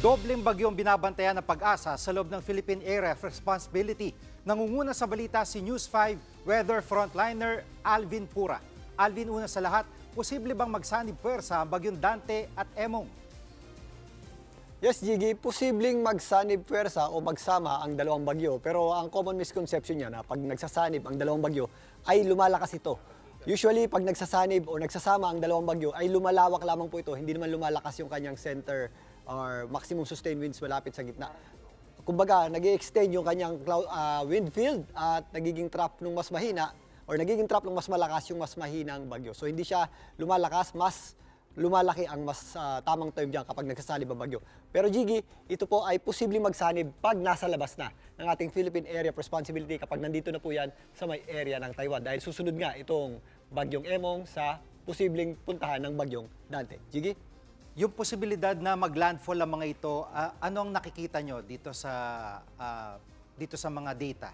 Dobleng bagyong binabantayan ng Pag-asa sa loob ng Philippine Area of Responsibility. Nangunguna sa balita si News 5 weather frontliner Alvin Pura. Alvin, una sa lahat, posible bang magsanib puwersa ang bagyong Dante at Emong? Yes, Jiggy, posibleng magsanib puwersa o magsama ang dalawang bagyo. Pero ang common misconception niya na pag nagsasanib ang dalawang bagyo ay lumalakas ito. Usually, pag nagsasanib o nagsasama ang dalawang bagyo ay lumalawak lamang po ito. Hindi naman lumalakas yung kanyang center or maximum sustained winds malapit sa gitna. Kumbaga, nag-i-extend yung kanyang wind field at nagiging trap ng mas mahina or nagiging trap ng mas malakas yung mas mahinang bagyo. So, hindi siya lumalakas, mas lumalaki ang mas tamang term diyan kapag nagsasanib ang bagyo. Pero Jiggy, ito po ay posibleng magsanib pag nasa labas na ng ating Philippine Area of Responsibility kapag nandito na po yan sa may area ng Taiwan. Dahil susunod nga itong bagyong Emong sa posibleng puntahan ng bagyong Dante. Jiggy? Yung posibilidad na mag-landfall ang mga ito, ano ang nakikita nyo dito sa mga data?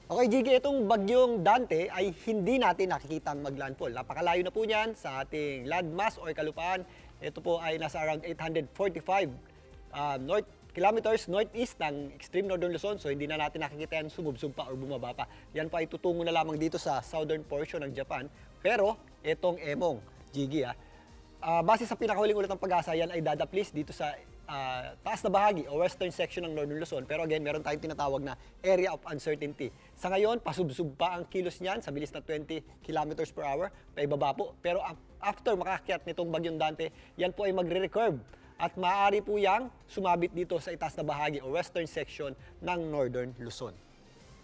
Okay, Jiggy, itong bagyong Dante ay hindi natin nakikitang mag-landfall. Napakalayo na po niyan sa ating landmass or kalupaan. Ito po ay nasa around 845 kilometers northeast ng extreme northern Luzon. So hindi na natin nakikita yan sumubsub pa or bumaba pa. Yan pa ay tutungo na lamang dito sa southern portion ng Japan. Pero itong Emong, Jiggy, base sa pinakahuling ulat ng Pag-asa, yan ay dadaplis dito sa taas na bahagi o western section ng Northern Luzon. Pero again, meron tayong tinatawag na area of uncertainty. Sa ngayon, pasubsub pa ang kilos niyan sa bilis na 20 kilometers per hour, paibaba po. Pero after makakyat nitong bagyong Dante, yan po ay magre-recurve at maaari po yang sumabit dito sa itaas na bahagi o western section ng Northern Luzon.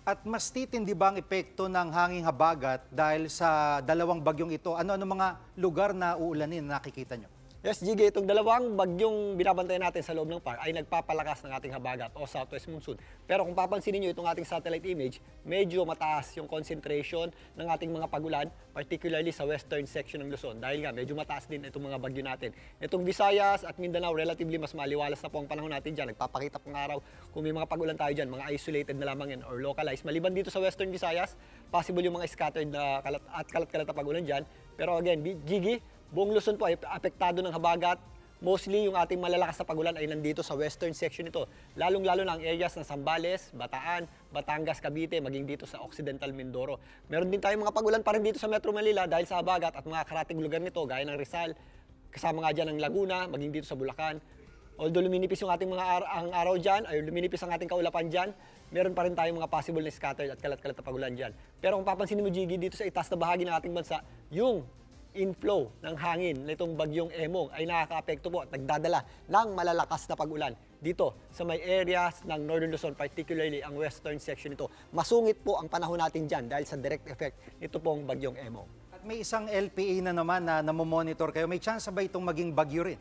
At mas titindi ba ang epekto ng hanging habagat dahil sa dalawang bagyong ito? Ano-ano mga lugar na uulanin na nakikita nyo? Yes, Jiggy, itong dalawang bagyong binabantayan natin sa loob ng PAR ay nagpapalakas ng ating habagat o southwest monsoon. Pero kung papansinin nyo itong ating satellite image, medyo mataas yung concentration ng ating mga pagulan, particularly sa western section ng Luzon. Dahil nga, medyo mataas din itong mga bagyo natin. Itong Visayas at Mindanao, relatively mas maliwalas na po ang panahon natin dyan. Nagpapakita pong araw kung may mga pagulan tayo dyan, mga isolated na lamang yan or localized. Maliban dito sa western Visayas, possible yung mga scattered na kalat-kalat na pagulan dyan. Pero again, Jiggy, buong Luzon po ay apektado ng habagat. Mostly yung ating malalakas na pagulan ay nandito sa western section nito. Lalong-lalo na ang areas ng Zambales, Bataan, Batangas, Cavite, maging dito sa Occidental Mindoro. Meron din tayong mga pagulan pa rin dito sa Metro Manila dahil sa habagat at mga karating lugar nito gaya ng Rizal, kasama nga dyan ng Laguna, maging dito sa Bulacan. Although luminipis yung ating ang araw dyan, ay luminipis ang ating kaulapan dyan, meron pa rin tayong mga possible na scattered at kalat-kalat na pagulan dyan. Pero kung papansinin mo, Jiggy, dito sa itaas na bahagi ng ating bansa, yung inflow ng hangin nitong bagyong Emong ay nakaka-apekto po at nagdadala ng malalakas na pag-ulan dito sa may areas ng Northern Luzon, particularly ang western section nito. Masungit po ang panahon natin dyan dahil sa direct effect nito pong bagyong Emong. At may isang LPA na naman na namomonitor kayo. May chance ba itong maging bagyo rin?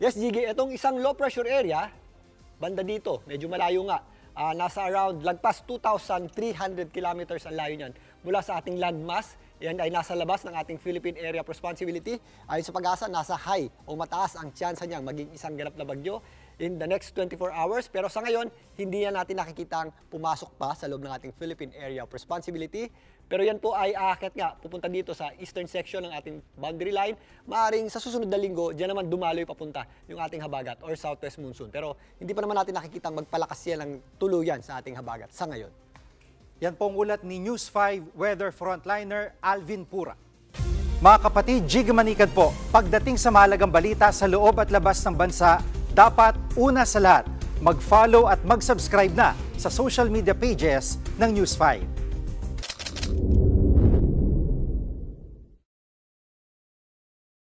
Yes, Jiggy, itong isang low pressure area, banda dito, medyo malayo nga. Nasa around lagpas 2,300 kilometers ang layo niyan mula sa ating landmass. Yan ay nasa labas ng ating Philippine Area of Responsibility. Ayon sa Pag-asa, nasa high o mataas ang tsansa niyang maging isang ganap na bagyo in the next 24 hours. Pero sa ngayon, hindi na natin nakikitang pumasok pa sa loob ng ating Philippine Area of Responsibility. Pero yan po ay aakyat nga, pupunta dito sa eastern section ng ating boundary line. Maaring sa susunod na linggo, diyan naman dumaloy papunta yung ating habagat or southwest monsoon. Pero hindi pa naman natin nakikitang magpalakas yan ng tuluyan sa ating habagat sa ngayon. Yan pong ulat ni News 5 weather frontliner Alvin Pura. Mga kapatid, Jiggy Manikad po, pagdating sa mahalagang balita sa loob at labas ng bansa, dapat una sa lahat, mag-follow at mag-subscribe na sa social media pages ng News 5.